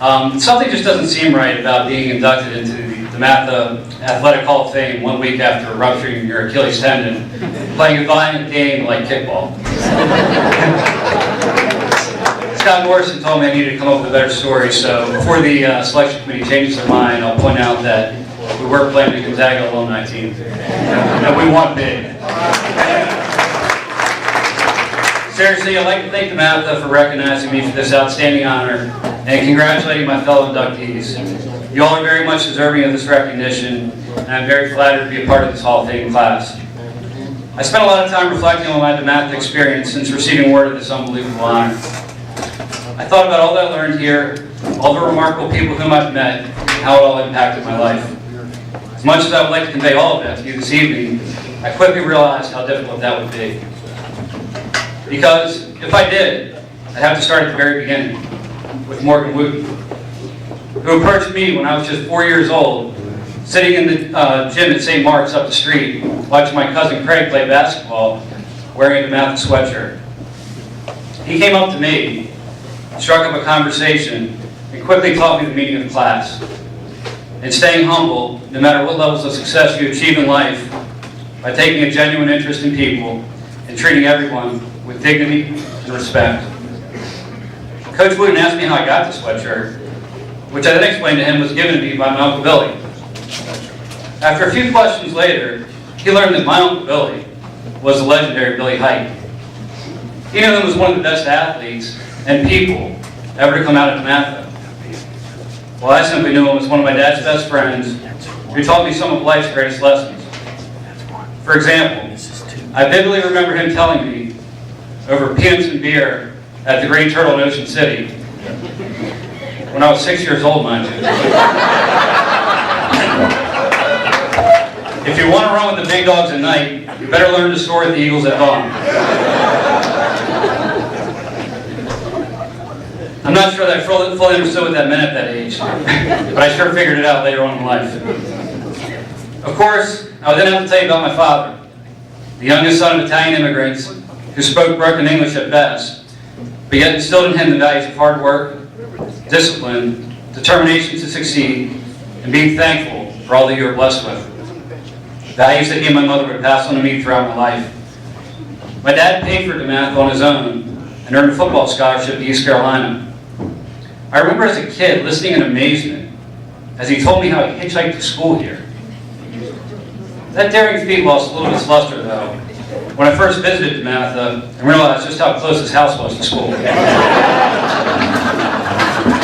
Something just doesn't seem right about being inducted into the DeMatha Athletic Hall of Fame 1 week after rupturing your Achilles tendon, playing a violent game like kickball. Scott Morrison told me I needed to come up with a better story, so before the selection committee changes their mind, I'll point out that we were playing the Gonzaga alumni team, and we won big. Seriously, I'd like to thank DeMatha for recognizing me for this outstanding honor and congratulating my fellow inductees. You all are very much deserving of this recognition, and I'm very flattered to be a part of this Hall of Fame class. I spent a lot of time reflecting on my DeMatha experience since receiving word of this unbelievable honor. I thought about all that I learned here, all the remarkable people whom I've met, and how it all impacted my life. As much as I would like to convey all of that to you this evening, I quickly realized how difficult that would be. Because if I did, I'd have to start at the very beginning, with Morgan Wooten, who approached me when I was just 4 years old, sitting in the gym at St. Mark's up the street, watching my cousin Craig play basketball, wearing a DeMatha sweatshirt. He came up to me, struck up a conversation, and quickly taught me the meaning of class. And staying humble, no matter what levels of success you achieve in life, by taking a genuine interest in people and treating everyone with dignity and respect. Coach Wooten asked me how I got the sweatshirt, which I then explained to him was given to me by my Uncle Billy. After a few questions later, he learned that my Uncle Billy was the legendary Billy Height. He knew him as one of the best athletes and people ever to come out of DeMatha. Well, I simply knew him as one of my dad's best friends who taught me some of life's greatest lessons. For example, I vividly remember him telling me over peanuts and beer at the Green Turtle in Ocean City when I was 6 years old, mind you. If you want to run with the big dogs at night, you better learn to soar at the eagles at dawn. I'm not sure that I fully understood what that meant at that age, but I sure figured it out later on in life. Of course, I would then have to tell you about my father, the youngest son of Italian immigrants who spoke broken English at best, but yet instilled in him the values of hard work, discipline, determination to succeed, and being thankful for all that you are blessed with. Values that he and my mother would pass on to me throughout my life. My dad paid for DeMatha on his own and earned a football scholarship to East Carolina. I remember as a kid listening in amazement as he told me how he hitchhiked to school here. That daring feat lost a little of its luster, though, when I first visited DeMatha and realized just how close his house was to school.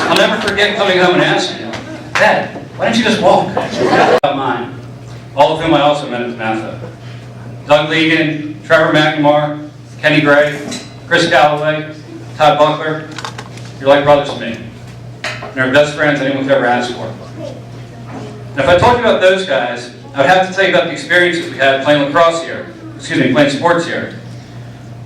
I'll never forget coming home and asking him, "Dad, why don't you just walk?" About mine, all of whom I also met at DeMatha. Doug Legan, Trevor McNamara, Kenny Gray, Chris Calloway, Todd Buckler. You're like brothers to me. And they're best friends anyone could ever ask for. Now, if I told you about those guys, I would have to tell you about the experiences we had playing playing sports here.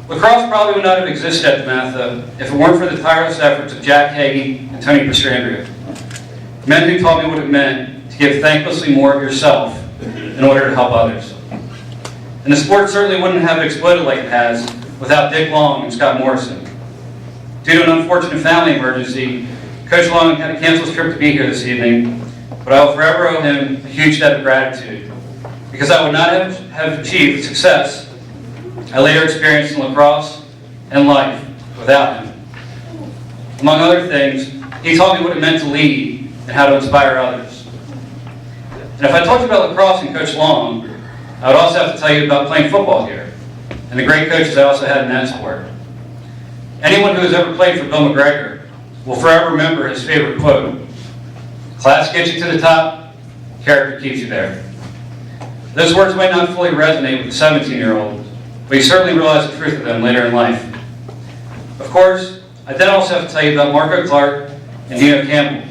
Lacrosse probably would not have existed at DeMatha if it weren't for the tireless efforts of Jack Hagee and Tony Pastrandria. Men who taught me what it meant to give thanklessly more of yourself in order to help others. And the sport certainly wouldn't have exploded like it has without Dick Long and Scott Morrison. Due to an unfortunate family emergency, Coach Long had to cancel his trip to be here this evening, but I will forever owe him a huge debt of gratitude, because I would not have achieved the success I later experienced in lacrosse and life without him. Among other things, he taught me what it meant to lead and how to inspire others. And if I told you about lacrosse and Coach Long, I would also have to tell you about playing football here and the great coaches I also had in that sport. Anyone who has ever played for Bill McGregor will forever remember his favorite quote: "Class gets you to the top, character keeps you there." Those words might not fully resonate with the 17-year-old, but you certainly realize the truth of them later in life. Of course, I then also have to tell you about Marco Clark and Dino Campbell.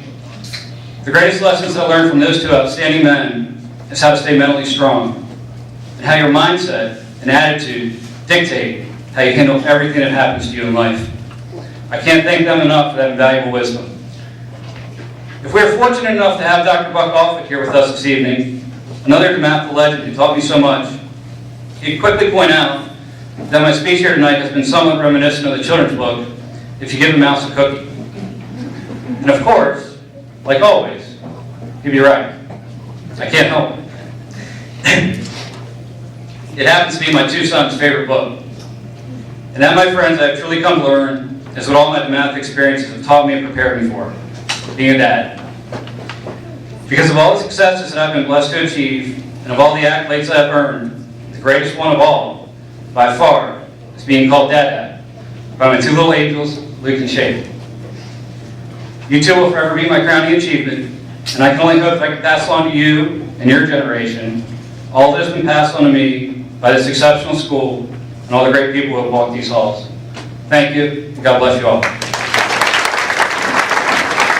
The greatest lessons I learned from those two outstanding men is how to stay mentally strong, and how your mindset and attitude dictate how you handle everything that happens to you in life. I can't thank them enough for that invaluable wisdom. If we are fortunate enough to have Dr. Buck Alphick here with us this evening, another DeMatha legend who taught me so much, he'd quickly point out that my speech here tonight has been somewhat reminiscent of the children's book, If You Give a Mouse a Cookie. And of course, like always, he'd be right. I can't help it. It happens to be my two sons' favorite book. And that, my friends, I've truly come to learn is what all my DeMatha experiences have taught me and prepared me for, being a dad. Because of all the successes that I've been blessed to achieve, and of all the accolades that I've earned, the greatest one of all, by far, is being called Dad by my two little angels, Luke and Shay. You two will forever be my crowning achievement, and I can only hope that I can pass on to you and your generation all that has been passed on to me by this exceptional school and all the great people who have walked these halls. Thank you. God bless you all.